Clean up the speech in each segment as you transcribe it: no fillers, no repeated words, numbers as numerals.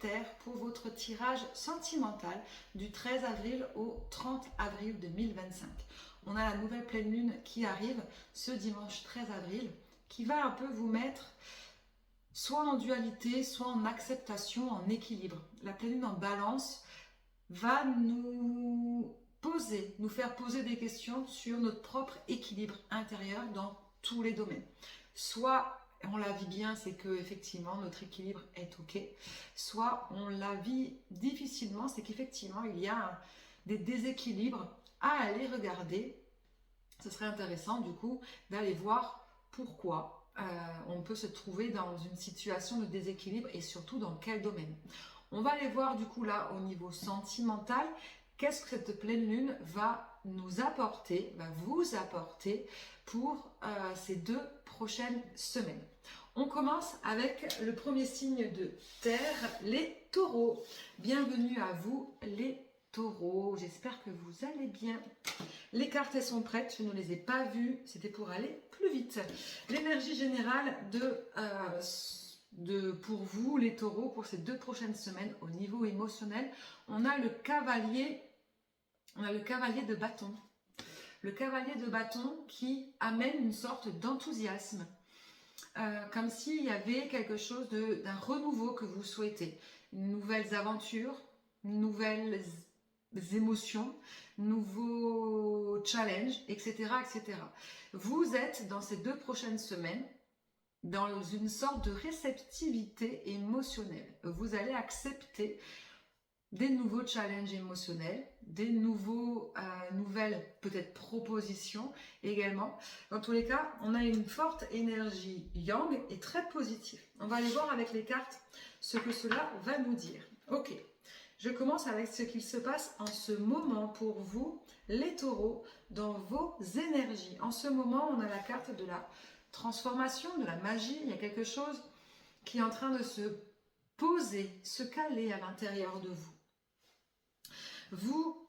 Terre pour votre tirage sentimental du 13 avril au 30 avril 2025. On a la nouvelle pleine lune qui arrive ce dimanche 13 avril qui va un peu vous mettre soit en dualité, soit en acceptation, en équilibre. La pleine lune en balance va nous faire poser des questions sur notre propre équilibre intérieur dans tous les domaines. Soit on la vit bien, c'est que effectivement notre équilibre est ok. Soit on la vit difficilement, c'est qu'effectivement il y a des déséquilibres à aller regarder. Ce serait intéressant du coup d'aller voir pourquoi on peut se trouver dans une situation de déséquilibre et surtout dans quel domaine. On va aller voir du coup là au niveau sentimental, qu'est-ce que cette pleine lune va nous apporter, va vous apporter pour ces 2 prochaines semaines. On commence avec le premier signe de terre, les taureaux. Bienvenue à vous les taureaux, j'espère que vous allez bien. Les cartes elles sont prêtes, je ne les ai pas vues, c'était pour aller plus vite. L'énergie générale pour vous les taureaux pour ces 2 prochaines semaines au niveau émotionnel, on a le cavalier de bâton. Le cavalier de bâton qui amène une sorte d'enthousiasme. Comme s'il y avait quelque chose d'un renouveau que vous souhaitez. Nouvelles aventures, nouvelles émotions, nouveaux challenges, etc., etc. Vous êtes dans ces 2 prochaines semaines dans une sorte de réceptivité émotionnelle. Vous allez accepter des nouveaux challenges émotionnels, des nouvelles peut-être propositions également. Dans tous les cas, on a une forte énergie yang et très positive. On va aller voir avec les cartes ce que cela va nous dire. Ok, je commence avec ce qu'il se passe en ce moment pour vous, les taureaux, dans vos énergies. En ce moment, on a la carte de la transformation, de la magie. Il y a quelque chose qui est en train de se poser, se caler à l'intérieur de vous. Vous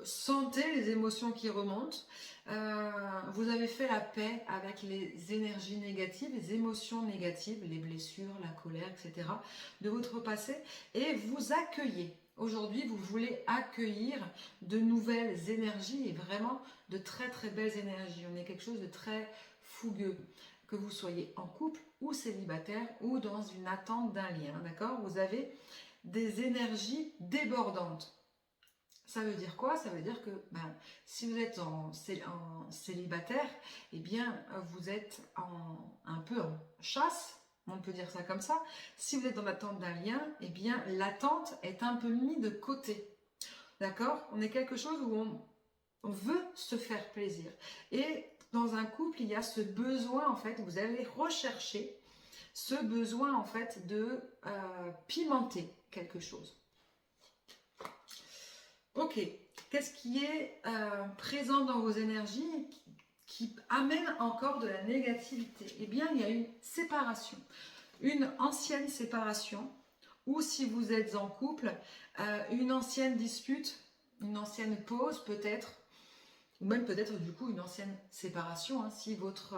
sentez les émotions qui remontent, vous avez fait la paix avec les énergies négatives, les émotions négatives, les blessures, la colère, etc. de votre passé et vous accueillez. Aujourd'hui, vous voulez accueillir de nouvelles énergies et vraiment de très très belles énergies. On est quelque chose de très fougueux, que vous soyez en couple ou célibataire ou dans une attente d'un lien, d'accord ? Vous avez des énergies débordantes. Ça veut dire quoi? Ça veut dire que si vous êtes en célibataire, eh bien vous êtes un peu en chasse, on peut dire ça comme ça. Si vous êtes dans l'attente d'un lien, eh bien l'attente est un peu mise de côté. D'accord? On est quelque chose où on veut se faire plaisir. Et dans un couple, il y a ce besoin, en fait, vous allez rechercher ce besoin, en fait, de pimenter quelque chose. Ok, qu'est-ce qui est présent dans vos énergies qui amène encore de la négativité? Eh bien, il y a une séparation, une ancienne séparation, ou si vous êtes en couple, une ancienne dispute, une ancienne pause peut-être, ou même peut-être du coup une ancienne séparation, hein, si votre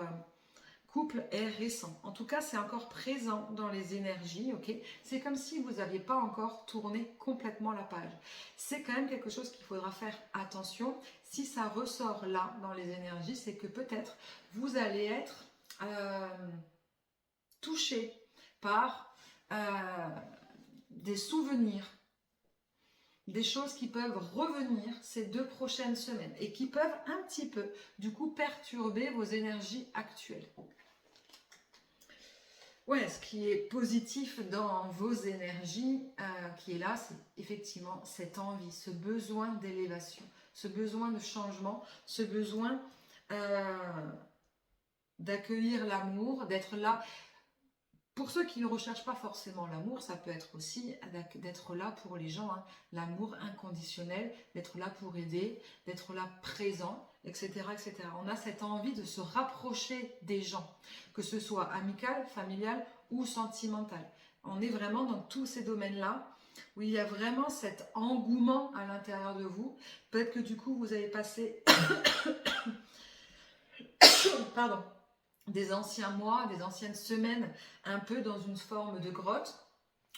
couple est récent. En tout cas, c'est encore présent dans les énergies, ok? C'est comme si vous n'aviez pas encore tourné complètement la page. C'est quand même quelque chose qu'il faudra faire attention. Si ça ressort là, dans les énergies, c'est que peut-être vous allez être touché par des souvenirs, des choses qui peuvent revenir ces 2 prochaines semaines et qui peuvent un petit peu, du coup, perturber vos énergies actuelles. Ouais, ce qui est positif dans vos énergies, qui est là, c'est effectivement cette envie, ce besoin d'élévation, ce besoin de changement, ce besoin d'accueillir l'amour, d'être là. Pour ceux qui ne recherchent pas forcément l'amour, ça peut être aussi d'être là pour les gens, hein, l'amour inconditionnel, d'être là pour aider, d'être là présent, etc., etc. On a cette envie de se rapprocher des gens, que ce soit amical, familial ou sentimental. On est vraiment dans tous ces domaines-là où il y a vraiment cet engouement à l'intérieur de vous. Peut-être que du coup, vous avez passé pardon, des anciens mois, des anciennes semaines, un peu dans une forme de grotte,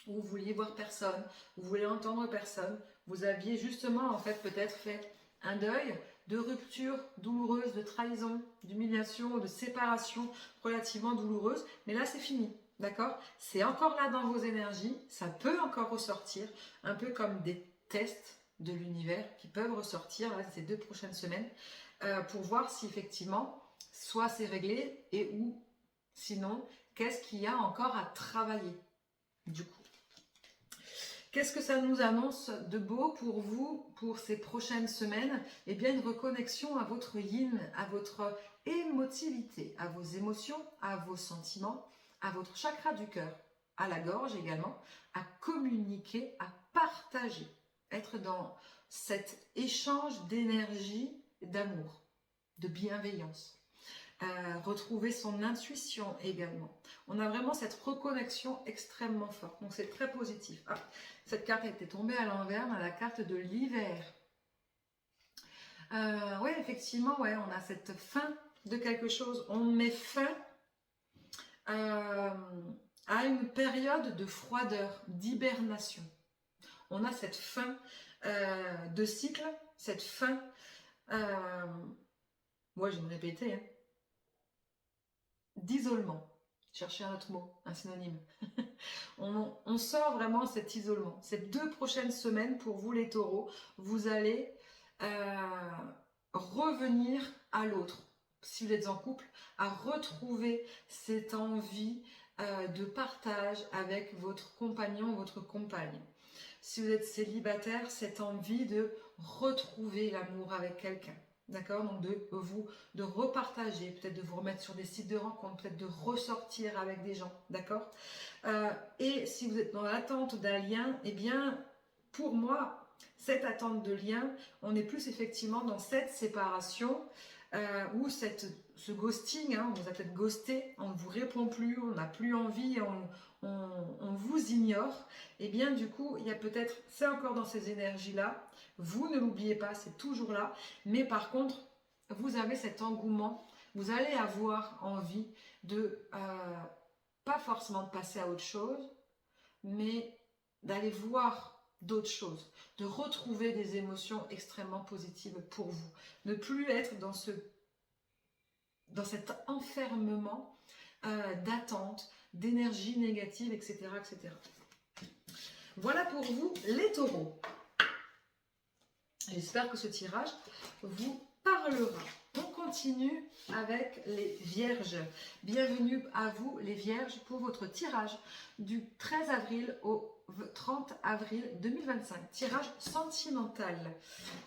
vous vouliez voir personne, vous voulez entendre personne, vous aviez justement en fait peut-être fait un deuil de rupture douloureuse, de trahison, d'humiliation, de séparation relativement douloureuse, mais là c'est fini, d'accord? C'est encore là dans vos énergies, ça peut encore ressortir, un peu comme des tests de l'univers qui peuvent ressortir là, ces 2 prochaines semaines pour voir si effectivement soit c'est réglé et ou sinon qu'est-ce qu'il y a encore à travailler du coup. Qu'est-ce que ça nous annonce de beau pour vous, pour ces prochaines semaines? Eh bien, une reconnexion à votre yin, à votre émotivité, à vos émotions, à vos sentiments, à votre chakra du cœur, à la gorge également, à communiquer, à partager, être dans cet échange d'énergie, d'amour, de bienveillance. Retrouver son intuition également. On a vraiment cette reconnexion extrêmement forte. Donc c'est très positif. Ah, cette carte était tombée à l'envers dans la carte de l'hiver. Oui, effectivement, ouais, on a cette fin de quelque chose. On met fin à une période de froideur, d'hibernation. On a cette fin de cycle, cette fin... moi, je vais me répéter, hein, d'isolement. Cherchez un autre mot, un synonyme. on sort vraiment cet isolement. Ces 2 prochaines semaines, pour vous les taureaux, vous allez revenir à l'autre. Si vous êtes en couple, à retrouver cette envie de partage avec votre compagnon, votre compagne. Si vous êtes célibataire, cette envie de retrouver l'amour avec quelqu'un. D'accord? Donc de repartager, peut-être de vous remettre sur des sites de rencontres, peut-être de ressortir avec des gens. D'accord? Et si vous êtes dans l'attente d'un lien, eh bien, pour moi, cette attente de lien, on est plus effectivement dans cette séparation ou ce ghosting, hein, on vous a peut-être ghosté, on ne vous répond plus, on n'a plus envie, on vous ignore. Et bien du coup, il y a peut-être, c'est encore dans ces énergies-là, vous ne l'oubliez pas, c'est toujours là, mais par contre, vous avez cet engouement, vous allez avoir envie de, pas forcément de passer à autre chose, mais d'aller voir d'autres choses, de retrouver des émotions extrêmement positives pour vous, ne plus être dans cet enfermement d'attente, d'énergie négative, etc., etc. Voilà pour vous les taureaux. J'espère que ce tirage vous parlera. On continue avec les vierges. Bienvenue à vous les vierges pour votre tirage du 13 avril au 30 avril 2025. Tirage sentimental.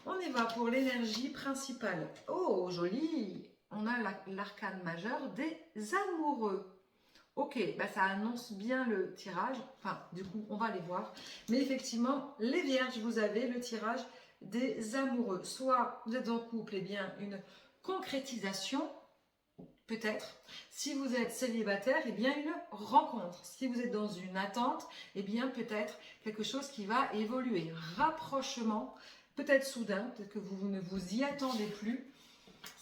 On y va pour l'énergie principale. Oh, joli! On a l'arcane majeur des amoureux. Ok, bah ça annonce bien le tirage. Enfin, du coup, on va les voir. Mais effectivement, les vierges, vous avez le tirage des amoureux. Soit vous êtes en couple, eh bien une concrétisation, peut-être. Si vous êtes célibataire, eh bien une rencontre. Si vous êtes dans une attente, eh bien peut-être quelque chose qui va évoluer. Rapprochement, peut-être soudain, peut-être que vous ne vous y attendez plus.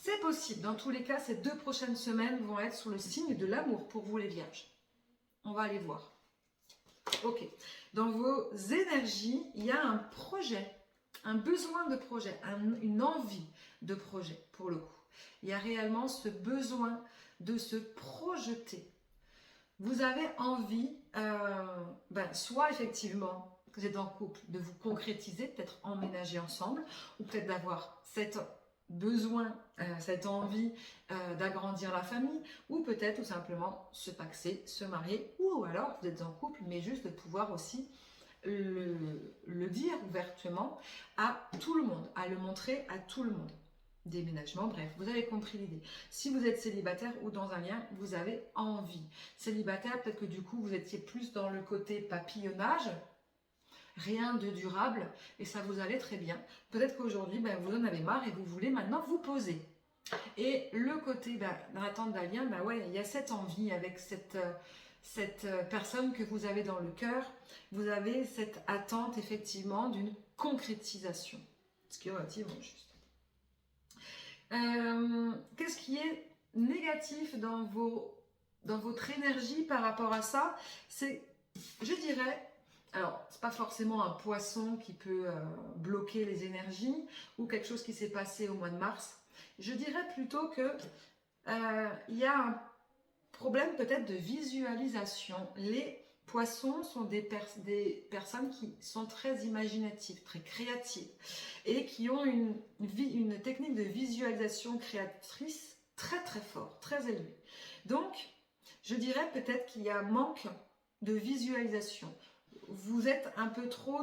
C'est possible. Dans tous les cas, ces 2 prochaines semaines vont être sous le signe de l'amour pour vous les vierges. On va aller voir. Ok. Dans vos énergies, il y a un projet. Un besoin de projet, une envie de projet pour le coup. Il y a réellement ce besoin de se projeter. Vous avez envie, soit effectivement, que vous êtes en couple, de vous concrétiser, peut-être emménager ensemble, ou peut-être d'avoir cet besoin, cette envie d'agrandir la famille, ou peut-être tout simplement se paxer, se marier, ou alors vous êtes en couple, mais juste de pouvoir aussi le dire ouvertement à tout le monde, à le montrer à tout le monde. Déménagement, bref, vous avez compris l'idée. Si vous êtes célibataire ou dans un lien, vous avez envie. Célibataire, peut-être que du coup, vous étiez plus dans le côté papillonnage, rien de durable, et ça vous allait très bien. Peut-être qu'aujourd'hui, vous en avez marre et vous voulez maintenant vous poser. Et le côté, dans l'attente d'un lien, ouais, il y a cette envie avec cette personne que vous avez dans le cœur, vous avez cette attente effectivement d'une concrétisation, ce qui est relativement juste. Qu'est-ce qui est négatif dans votre énergie par rapport à ça? C'est, je dirais, Alors, c'est pas forcément un poisson qui peut bloquer les énergies ou quelque chose qui s'est passé au mois de mars. Je dirais plutôt que il y a un problème peut-être de visualisation. Les poissons sont des personnes qui sont très imaginatives, très créatives et qui ont une technique de visualisation créatrice très très forte, très élevée. Donc, je dirais peut-être qu'il y a un manque de visualisation. Vous êtes un peu trop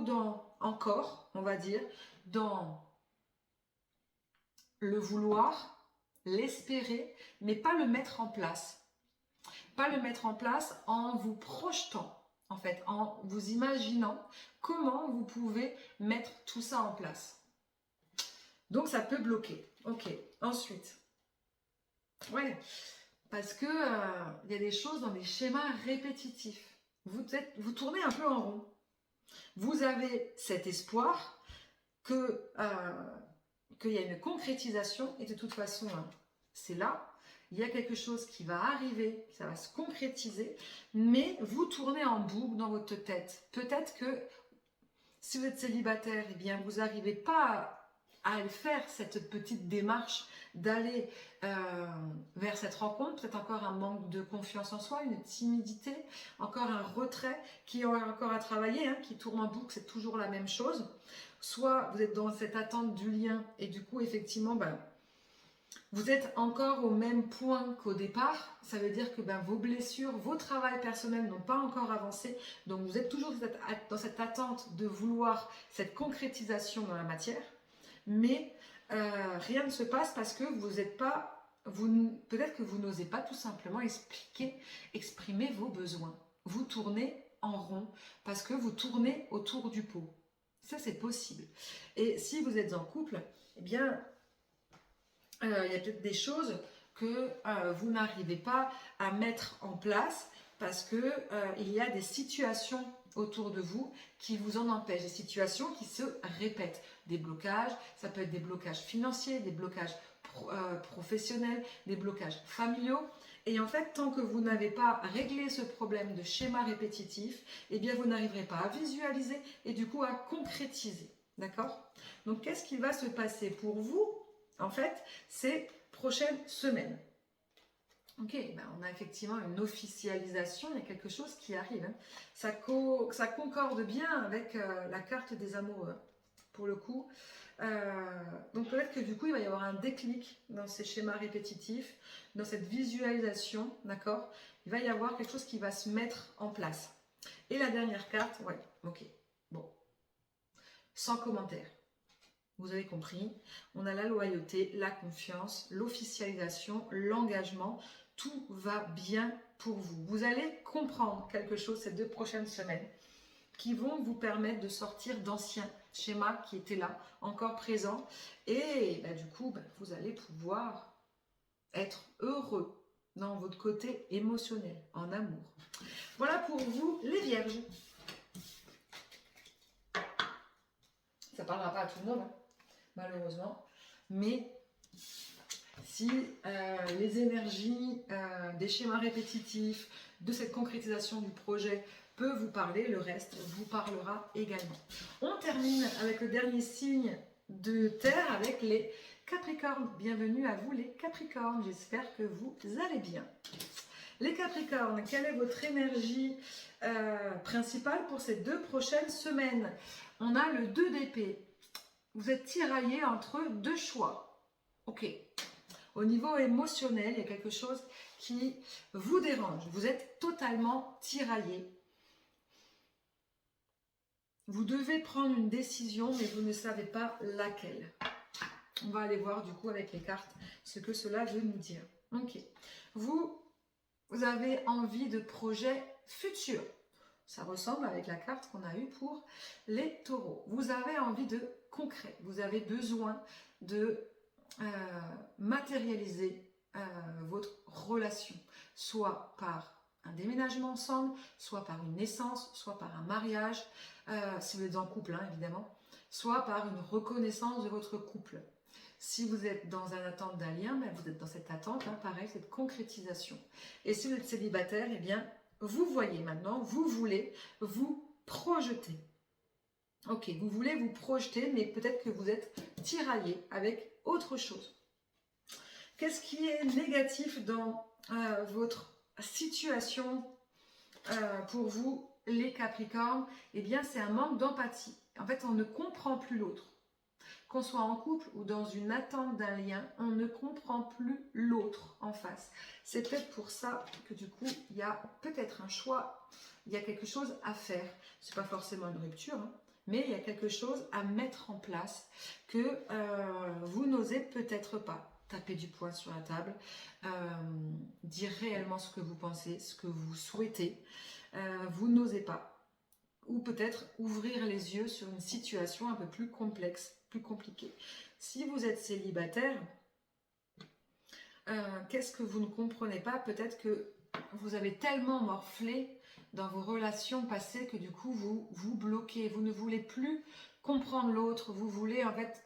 encore, on va dire, dans le vouloir, l'espérer, mais pas le mettre en place. Pas le mettre en place en vous projetant, en fait, en vous imaginant comment vous pouvez mettre tout ça en place. Donc ça peut bloquer. Ok, ensuite. Ouais, parce que y a des choses dans des schémas répétitifs. Vous tournez un peu en rond. Vous avez cet espoir qu'il y a une concrétisation, et de toute façon, c'est là. Il y a quelque chose qui va arriver, ça va se concrétiser, mais vous tournez en boucle dans votre tête. Peut-être que si vous êtes célibataire, eh bien, vous n'arrivez pas à faire cette petite démarche d'aller vers cette rencontre, peut-être encore un manque de confiance en soi, une timidité, encore un retrait qui aura encore à travailler, qui tourne en boucle, c'est toujours la même chose. Soit vous êtes dans cette attente du lien et du coup, effectivement, vous êtes encore au même point qu'au départ. Ça veut dire que vos blessures, vos travails personnels n'ont pas encore avancé. Donc, vous êtes toujours dans cette attente de vouloir cette concrétisation dans la matière. Mais rien ne se passe parce que vous n'êtes pas, peut-être que vous n'osez pas tout simplement exprimer vos besoins. Vous tournez en rond parce que vous tournez autour du pot. Ça, c'est possible. Et si vous êtes en couple, eh bien, il y a peut-être des choses que vous n'arrivez pas à mettre en place parce que il y a des situations autour de vous qui vous en empêchent, des situations qui se répètent, des blocages, ça peut être des blocages financiers, des blocages professionnels, des blocages familiaux. Et en fait, tant que vous n'avez pas réglé ce problème de schéma répétitif, eh bien, vous n'arriverez pas à visualiser et du coup à concrétiser. D'accord? Donc, qu'est-ce qui va se passer pour vous, en fait, ces prochaines semaines? Ok, on a effectivement une officialisation, il y a quelque chose qui arrive. Ça concorde bien avec la carte des amoureux, pour le coup. Donc peut-être que du coup, il va y avoir un déclic dans ces schémas répétitifs, dans cette visualisation, d'accord? Il va y avoir quelque chose qui va se mettre en place. Et la dernière carte, ouais, ok, bon, sans commentaire. Vous avez compris, on a la loyauté, la confiance, l'officialisation, l'engagement. Tout va bien pour vous. Vous allez comprendre quelque chose ces 2 prochaines semaines qui vont vous permettre de sortir d'anciens schémas qui étaient là, encore présents. Et du coup, vous allez pouvoir être heureux dans votre côté émotionnel, en amour. Voilà pour vous, les vierges. Ça ne parlera pas à tout le monde, malheureusement. Mais si les énergies des schémas répétitifs, de cette concrétisation du projet peut vous parler, le reste vous parlera également. On termine avec le dernier signe de terre, avec les Capricornes. Bienvenue à vous les Capricornes, j'espère que vous allez bien. Les Capricornes, quelle est votre énergie principale pour ces 2 prochaines semaines? On a le 2 d'épée. Vous êtes tiraillé entre 2 choix. Ok. Au niveau émotionnel, il y a quelque chose qui vous dérange. Vous êtes totalement tiraillé. Vous devez prendre une décision, mais vous ne savez pas laquelle. On va aller voir du coup avec les cartes ce que cela veut nous dire. Ok. Vous avez envie de projets futurs. Ça ressemble avec la carte qu'on a eue pour les taureaux. Vous avez envie de concret. Vous avez besoin de matérialiser votre relation, soit par un déménagement ensemble, soit par une naissance, soit par un mariage, si vous êtes en couple évidemment, soit par une reconnaissance de votre couple. Si vous êtes dans une attente d'un lien, vous êtes dans cette attente, pareil, cette concrétisation. Et si vous êtes célibataire, eh bien, vous voyez maintenant, vous voulez vous projeter. Ok, vous voulez vous projeter, mais peut-être que vous êtes tiraillé avec autre chose. Qu'est-ce qui est négatif dans votre situation pour vous, les Capricornes? Eh bien, c'est un manque d'empathie. En fait, on ne comprend plus l'autre. Qu'on soit en couple ou dans une attente d'un lien, on ne comprend plus l'autre en face. C'est peut-être pour ça que du coup, il y a peut-être un choix, il y a quelque chose à faire. Ce n'est pas forcément une rupture, hein, mais il y a quelque chose à mettre en place que vous n'osez peut-être pas. Taper du poing sur la table, dire réellement ce que vous pensez, ce que vous souhaitez. Vous n'osez pas. Ou peut-être ouvrir les yeux sur une situation un peu plus complexe, plus compliquée. Si vous êtes célibataire, qu'est-ce que vous ne comprenez pas? Peut-être que vous avez tellement morflé dans vos relations passées que du coup vous vous bloquez, vous ne voulez plus comprendre l'autre, vous voulez en fait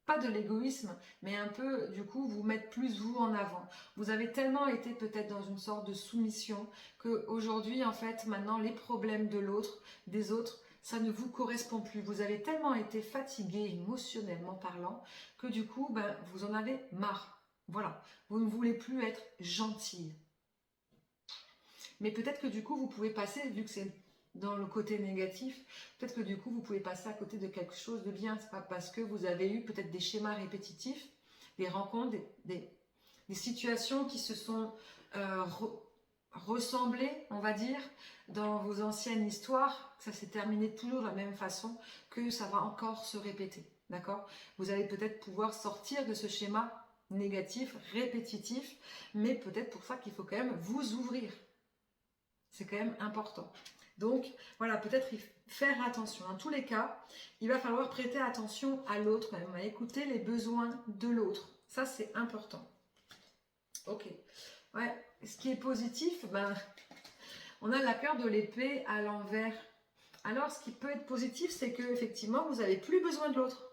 pas de l'égoïsme, mais un peu, du coup, vous mettre plus vous en avant. Vous avez tellement été peut-être dans une sorte de soumission qu'aujourd'hui, en fait, maintenant, les problèmes de l'autre, des autres, ça ne vous correspond plus. Vous avez tellement été fatigué, émotionnellement parlant, que du coup, ben, vous en avez marre. Voilà, vous ne voulez plus être gentil. Mais peut-être que du coup, vous pouvez passer, vu que c'est dans le côté négatif, peut-être que du coup, vous pouvez passer à côté de quelque chose de bien. C'est pas parce que vous avez eu peut-être des schémas répétitifs, des rencontres, des situations qui se sont ressemblées, on va dire, dans vos anciennes histoires, que ça s'est terminé toujours de la même façon, que ça va encore se répéter. D'accord? Vous allez peut-être pouvoir sortir de ce schéma négatif, répétitif, mais peut-être pour ça qu'il faut quand même vous ouvrir. C'est quand même important. Donc, voilà, peut-être faire attention. Dans tous les cas, il va falloir prêter attention à l'autre, même à écouter les besoins de l'autre. Ça, c'est important. Ok. Ouais. Ce qui est positif, ben, on a la carte de l'épée à l'envers. Alors, ce qui peut être positif, c'est que effectivement, vous n'avez plus besoin de l'autre.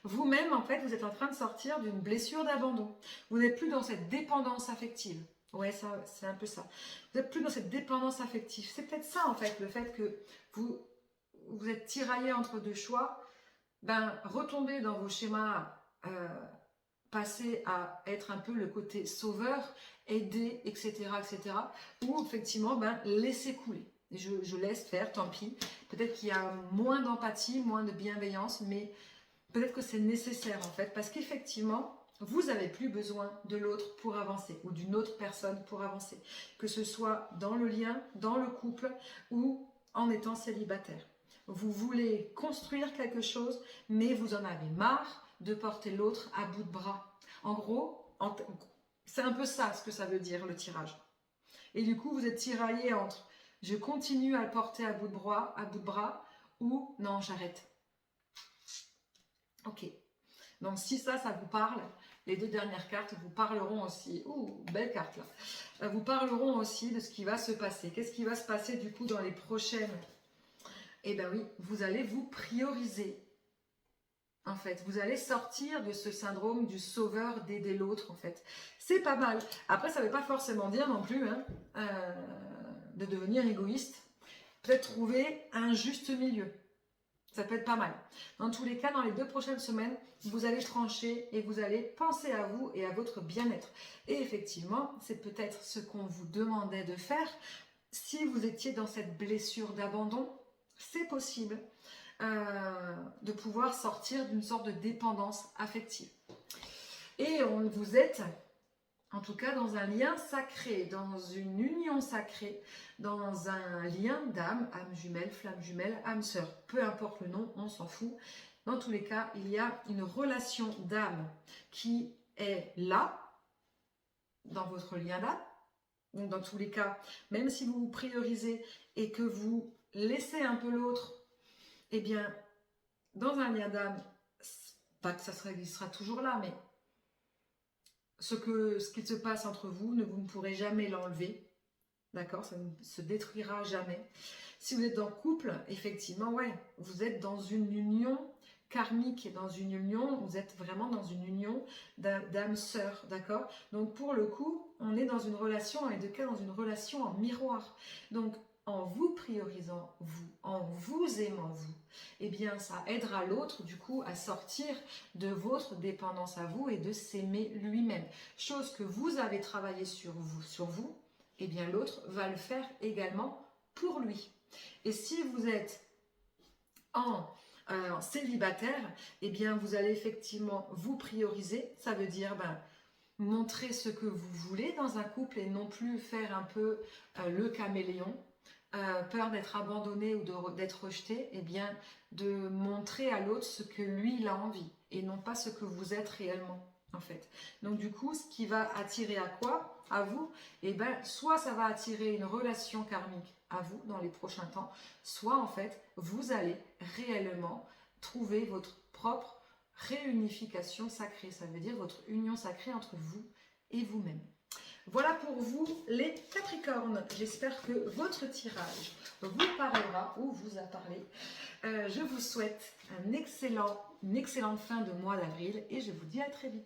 Vous-même, en fait, vous êtes en train de sortir d'une blessure d'abandon. Vous n'êtes plus dans cette dépendance affective. Ouais, ça, c'est un peu ça. Vous n'êtes plus dans cette dépendance affective. C'est peut-être ça, en fait, le fait que vous êtes tiraillé entre deux choix. Ben, retombez dans vos schémas, passer à être un peu le côté sauveur, aider, etc., etc. Ou, effectivement, ben, laisser couler. Et je laisse faire, tant pis. Peut-être qu'il y a moins d'empathie, moins de bienveillance, mais peut-être que c'est nécessaire, en fait, parce qu'effectivement, vous n'avez plus besoin de l'autre pour avancer ou d'une autre personne pour avancer, que ce soit dans le lien, dans le couple ou en étant célibataire. Vous voulez construire quelque chose, mais vous en avez marre de porter l'autre à bout de bras. En gros, c'est un peu ça ce que ça veut dire le tirage. Et du coup, vous êtes tiraillé entre je continue à le porter à bout de bras ou non, j'arrête. Ok. Donc si ça vous parle, les deux dernières cartes vous parleront aussi, belle carte là, vous parleront aussi de ce qui va se passer. Qu'est-ce qui va se passer du coup dans les prochaines? Eh bien oui, vous allez vous prioriser. En fait, vous allez sortir de ce syndrome du sauveur d'aider l'autre en fait. C'est pas mal. Après, ça ne veut pas forcément dire non plus hein, de devenir égoïste. Peut-être trouver un juste milieu. Ça peut être pas mal. Dans tous les cas, dans les 2 prochaines semaines, vous allez trancher et vous allez penser à vous et à votre bien-être. Et effectivement, c'est peut-être ce qu'on vous demandait de faire. Si vous étiez dans cette blessure d'abandon, c'est possible de pouvoir sortir d'une sorte de dépendance affective. Et vous êtes... En tout cas, dans un lien sacré, dans une union sacrée, dans un lien d'âme, âme jumelle, flamme jumelle, âme sœur, peu importe le nom, on s'en fout. Dans tous les cas, il y a une relation d'âme qui est là, dans votre lien d'âme. Donc, dans tous les cas, même si vous vous priorisez et que vous laissez un peu l'autre, eh bien, dans un lien d'âme, pas que ça sera toujours là, mais ce qu'il se passe entre vous, vous ne pourrez jamais l'enlever. D'accord? Ça ne se détruira jamais. Si vous êtes en couple, effectivement, ouais, vous êtes dans une union karmique et dans une union, vous êtes vraiment dans une union d'âme sœur, d'accord? Donc pour le coup, on est dans une relation, dans les deux cas, dans une relation en miroir. Donc en vous priorisant vous, en vous aimant vous, eh bien ça aidera l'autre du coup à sortir de votre dépendance à vous et de s'aimer lui-même. Chose que vous avez travaillé sur vous, eh bien l'autre va le faire également pour lui. Et si vous êtes en célibataire, eh bien vous allez effectivement vous prioriser. Ça veut dire montrer ce que vous voulez dans un couple et non plus faire un peu le caméléon. Peur d'être abandonné ou d'être rejeté, eh bien de montrer à l'autre ce que lui il a envie et non pas ce que vous êtes réellement en fait. Donc du coup, ce qui va attirer à quoi? À vous? Eh bien soit ça va attirer une relation karmique à vous dans les prochains temps, soit en fait vous allez réellement trouver votre propre réunification sacrée. Ça veut dire votre union sacrée entre vous et vous-même. Voilà pour vous les Capricornes. J'espère que votre tirage vous parlera ou vous a parlé. Je vous souhaite une excellente fin de mois d'avril et je vous dis à très vite.